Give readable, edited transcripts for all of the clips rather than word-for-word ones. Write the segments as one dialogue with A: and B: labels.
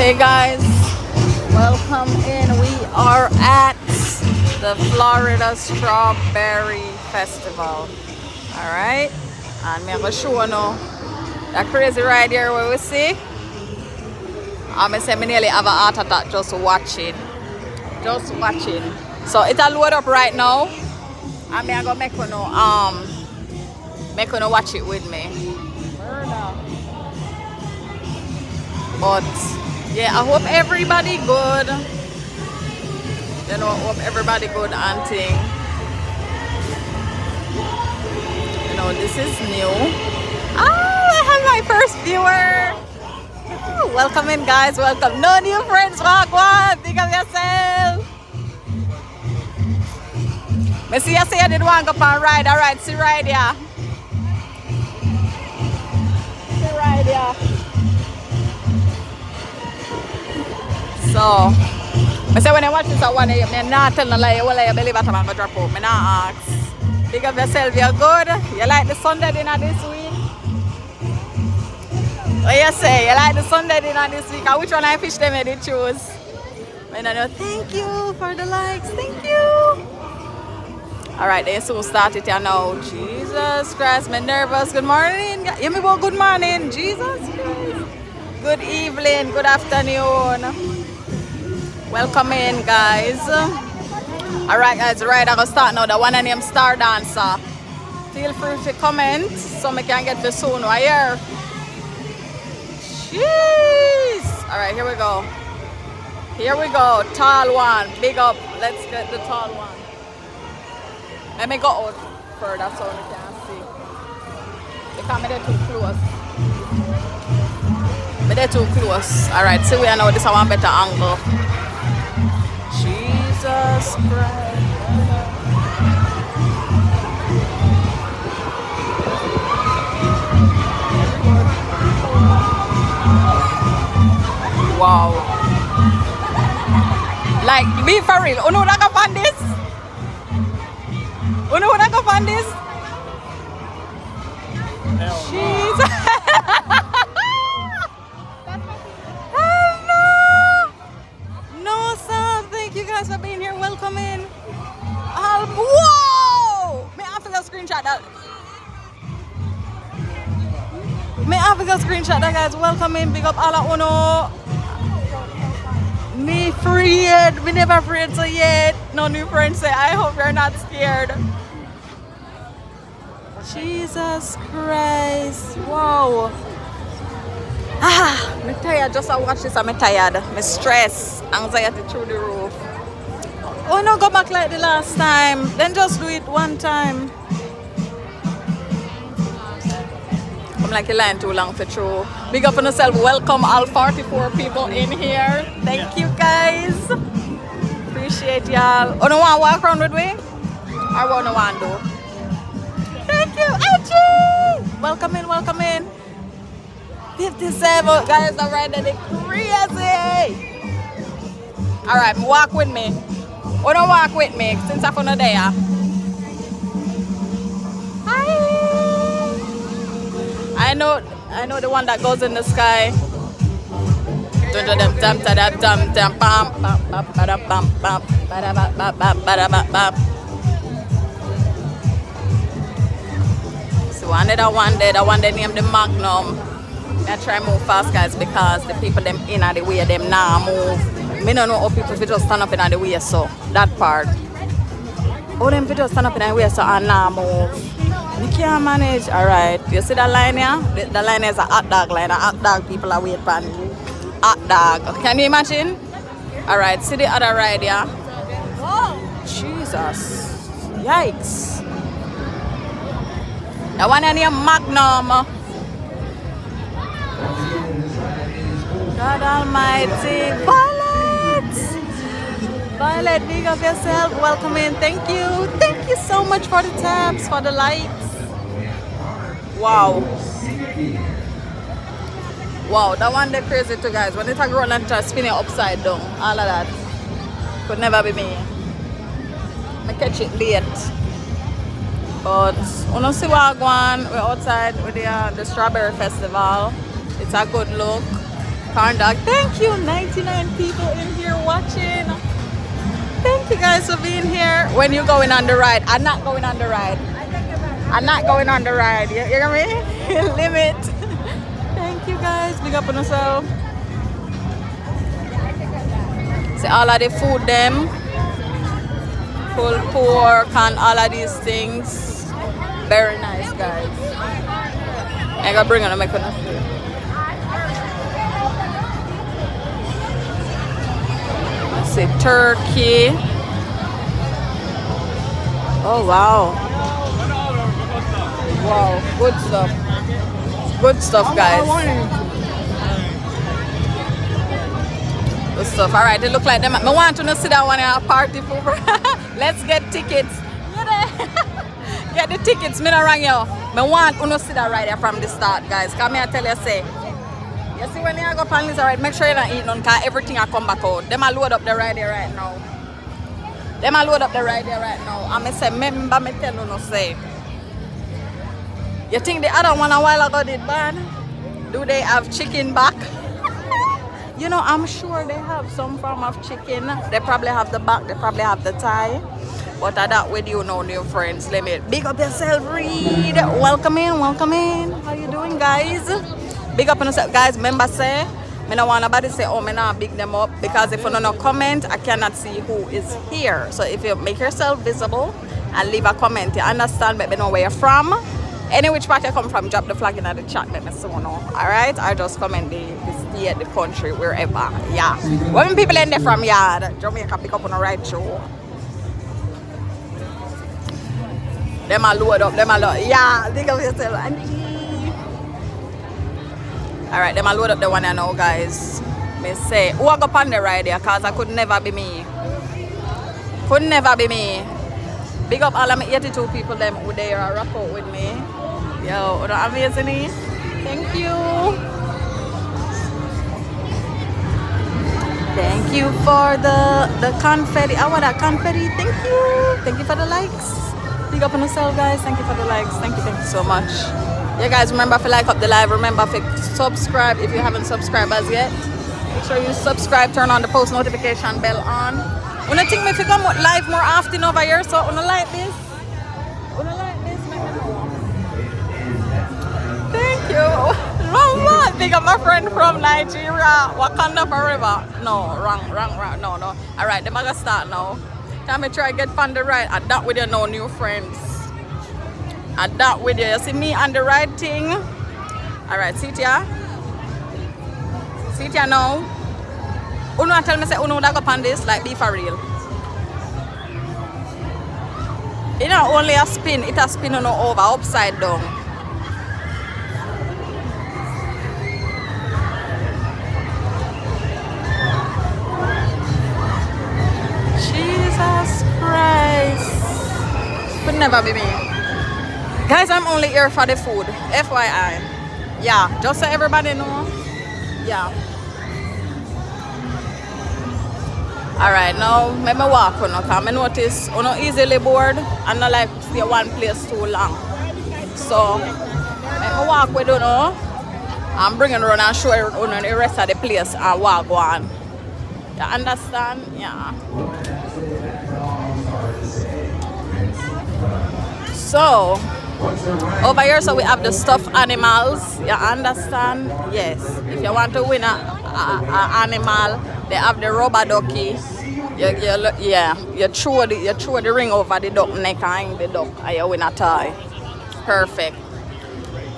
A: Hey guys, welcome in. We are at the Florida Strawberry Festival. Alright, and I'm going to show you that crazy ride here where we see. I'm say I nearly have a heart attack just watching. So it's a load up right now. And I'm going to make you watch it with me. But yeah, I hope everybody good. You know, I hope everybody good and thing. You know, this is new. I have my first viewer. Oh, welcome in, guys. Welcome. No new friends. Walk one. Think of yourself. I see you say you didn't want to go on ride. All right, see ride here. See ride here. So, I say when I watch this, I want to not tell no lie. Well, I believe that I'm going to drop out. I not ask. Big up yourself. You're good. You like the Sunday dinner this week? What you say? You like the Sunday dinner this week? And which one I fish them did choose? I don't know. Thank you for the likes. Thank you. All right, they soon start it here now. Jesus Christ, I'm nervous. Good morning. You me about good morning. Jesus Christ. Good evening. Good afternoon. Welcome in, guys. Alright, guys, the ride I'm gonna start now. The one named Star Dancer. Feel free to comment so I can get this soon. Right here. Jeez. Alright, here we go. Here we go. Tall one. Big up. Let's get the tall one. Let me go out further so we can see. Because they're too close. But they're too close. Alright, see we know this is one better angle. Jesus Christ. Wow. Like, be for real. Uno na ka find this? Uno na ka find this? Jesus. You guys for being here. Welcome in. Whoa! May I have to screenshot that? May I have to screenshot that, guys? Welcome in. Big up all of uno. Me afraid. Me never afraid so yet. No new friends say. I hope you're not scared. Jesus Christ. Wow. I'm tired. Just I watch this. I'm tired. I'm stressed. Anxiety through the roof. Oh no, go back like the last time. Then just do it one time. I'm like a line too long for true. Big up on yourself. Welcome all 44 people in here. Thank you guys. Appreciate y'all. Oh no, want to walk around with me? Or what no want to do? Thank you, Archie. Welcome in, welcome in. 57 guys are riding it crazy. Alright, walk with me. Oh, don't walk with me since I'm not there. Hi. I know the one that goes in the sky. So another one there, the one they named the Magnum. I try to move fast, guys, because the people them in the way them now move. Me don't know how people if just stand up in the way, so that part. Oh, them if just stand up in the way, so I now move. You can't manage. Alright, you see that line here? The line is a hot dog line. A hot dog people are waiting for hot dog. Can you imagine? Alright, see the other ride here? Jesus. Yikes. The one in here, Magnum. God Almighty. Violet, big up yourself. Welcome in. Thank you. Thank you so much for the taps, for the likes. Wow. Wow, that one they're crazy too, guys. When they talk around and try spin it upside down, all of that. Could never be me. I catch it late. But when you see what we're outside with the Strawberry Festival. It's a good look. Corn dog. Thank you, 99 people in here watching. Thank you guys for being here. When you going on the ride? I'm not going on the ride. I'm not going on the ride. You hear me? Limit. Thank you guys. Big up on yourself. See all of the food them. Pulled pork and all of these things. Very nice, guys. I gotta bring it on my corner. Let's see, turkey. Oh wow. Wow, good stuff. Good stuff, guys. Good stuff. Alright, they look like them. I want to sit down on a party food. Let's get tickets. Get the tickets, me not wrong you. I want to sit down right there from the start, guys. Come here, tell you, say. You see when you go on this, alright, make sure you don't eat none, because everything I come back out. Them I load up the ride there right now. Them I load up the ride there right now. And I say, remember me tell you no say. You think the other one a while ago did bad? Do they have chicken back? You know, I'm sure they have some form of chicken. They probably have the back, they probably have the thigh. But I that with you know, new friends. Let me big up yourself, Reed. Welcome in, welcome in. How you doing, guys? Big up on yourself, guys. Remember, say, I don't want nobody say, oh, me not big them up. Because if you don't comment, I cannot see who is here. So if you make yourself visible and leave a comment, you understand, let me know where you're from. Any which part you come from, drop the flag in the chat, let me know. Alright? Or just comment the state, the country, wherever. Yeah. When people in there from yard, Jamaica pick up on the right show. Them a load up, them a load. Yeah, think of yourself, Auntie. Alright, them a load up the one I know, guys. Me say, who I go on the ride there? Because I could never be me. Could never be me. Big up all of my 82 people them who they are rock out with me. Yo, amazing. Thank you. Thank you for the confetti. I want that confetti. Thank you. Thank you for the likes. Big up on yourself, guys. Thank you for the likes. Thank you so much. Yeah, guys, remember to like up the live. Remember to subscribe if you haven't subscribed as yet. Make sure you subscribe, turn on the post notification bell on. When I think if you come live more often over here, so when I like this, make me know. Thank you. Mama, big up my friend from Nigeria. Wakanda forever. No, wrong. No. Alright, them are gonna start now. Tami try get on the right. And that with you know new friends. And that with you. You see me on the right thing. Alright, see it here. See it here now. Uno tell me say Uno that go on this, like be for real. It not only a spin, it a spin on over, upside down. Jesus Christ. Could never be me. Guys, I'm only here for the food. FYI. Yeah, just so everybody know. Yeah. Alright, now let me walk on because I notice I'm not easily bored and not like stay one place too long. So let me walk with you now. I'm bringing around and show you the rest of the place and walk on. You understand? Yeah. So over here, so we have the stuffed animals. You understand? Yes. If you want to win a animal, they have the rubber ducky. You throw the ring over the duck neck and hang the duck, and you win a toy. Perfect.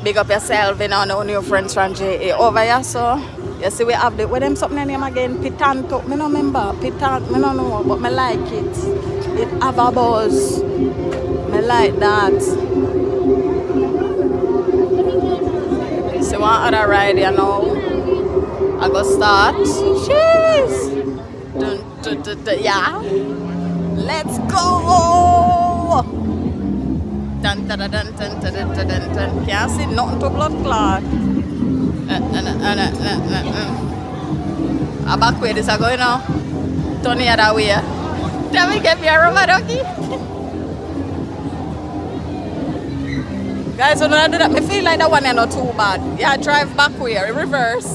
A: Big up yourself, you know, no new friends from JA. Over here, so you see we have the what them something name again? Pt2. Me no remember. Pt2. Me no know, but me like it. It have a buzz. Me like that. See one other ride, you know. I go start. Cheers. Yeah. Let's go. Dun dun dun dun dun dun dun dun dun. Can't see nothing to blood clot. A back way this is going now. Turn the other way. Tell me get me a rubber ducky. Guys, when I do that, I feel like that one is not too bad. Yeah, drive back way, reverse.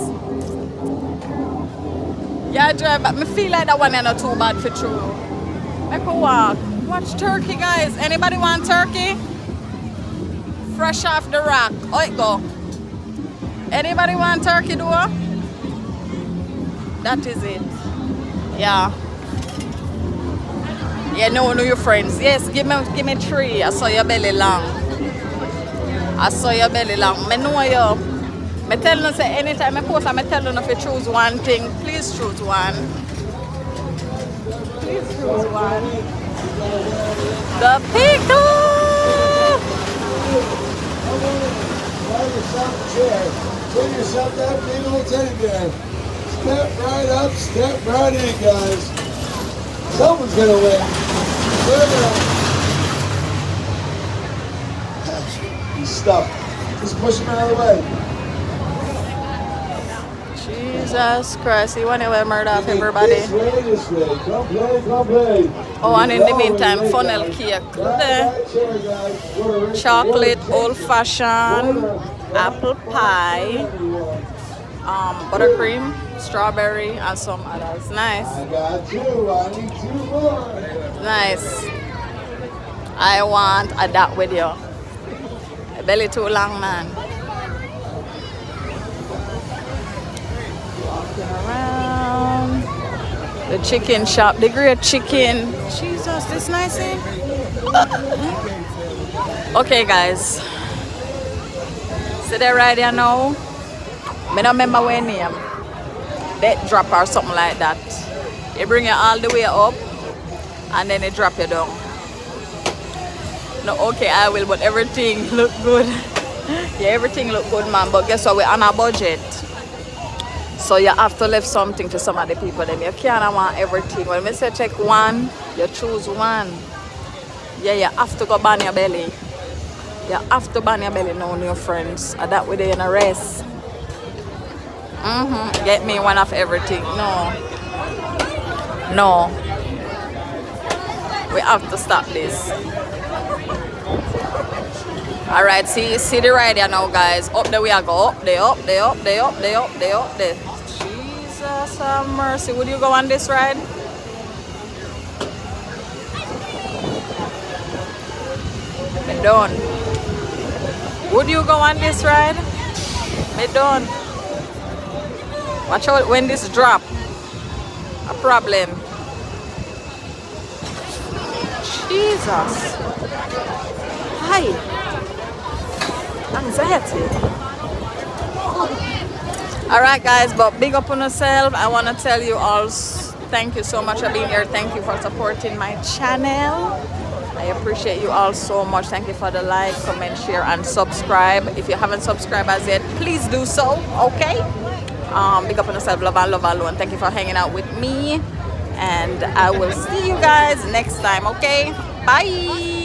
A: Yeah, I drive, but me feel like that one ain't not too bad for true. I could walk. Watch turkey, guys. Anybody want turkey? Fresh off the rack. Oh, it go. Anybody want turkey, do? That is it. Yeah. Yeah, know your friends. Yes, give me 3. I saw your belly long. I saw your belly long. Me know you. Me tell you say anytime I post, I tell you if you choose one thing, please choose one. Please choose one. The pickle.
B: Find yourself a chair. Bring yourself that big old teddy bear. Step right up, step right in, guys. Someone's gonna win. He's stuck. Just push him out of the way.
A: Jesus Christ, you want to murder off everybody.
B: This way. Come play.
A: Oh, and in the meantime, funnel cake. The chocolate, old-fashioned, apple pie, buttercream, strawberry, and some others. Nice.
B: I got 2. I need 2 more.
A: Nice. I want a that with you. A belly too long, man. Walking around the chicken shop, the great chicken. Jesus, this nice, eh? Okay, guys. So they're right there now. I don't remember when name. That drop or something like that. They bring you all the way up and then they drop you down. No, okay, I will, but everything look good. Yeah, everything look good, man. But guess what? We're on a budget. So you have to leave something to some of the people. Then you can't want everything. When we say check one, you choose one. Yeah, you have to go ban your belly. You have to ban your belly now, your friends. And that way they in a race. Get me one of everything. No. We have to stop this. Alright, see the ride here now, guys. Up there we are go. Up there. Jesus have mercy. Would you go on this ride? Me done. Would you go on this ride? Me done. Watch out when this drop. A problem. Jesus. Hi. Anxiety. Alright, guys, but big up on yourself. I want to tell you all thank you so much for being here. Thank you for supporting my channel. I appreciate you all so much. Thank you for the like, comment, share, and subscribe. If you haven't subscribed as yet, please do so. Okay. Big up on yourself. Love and love alone. Thank you for hanging out with me, and I will see you guys next time. Okay. Bye.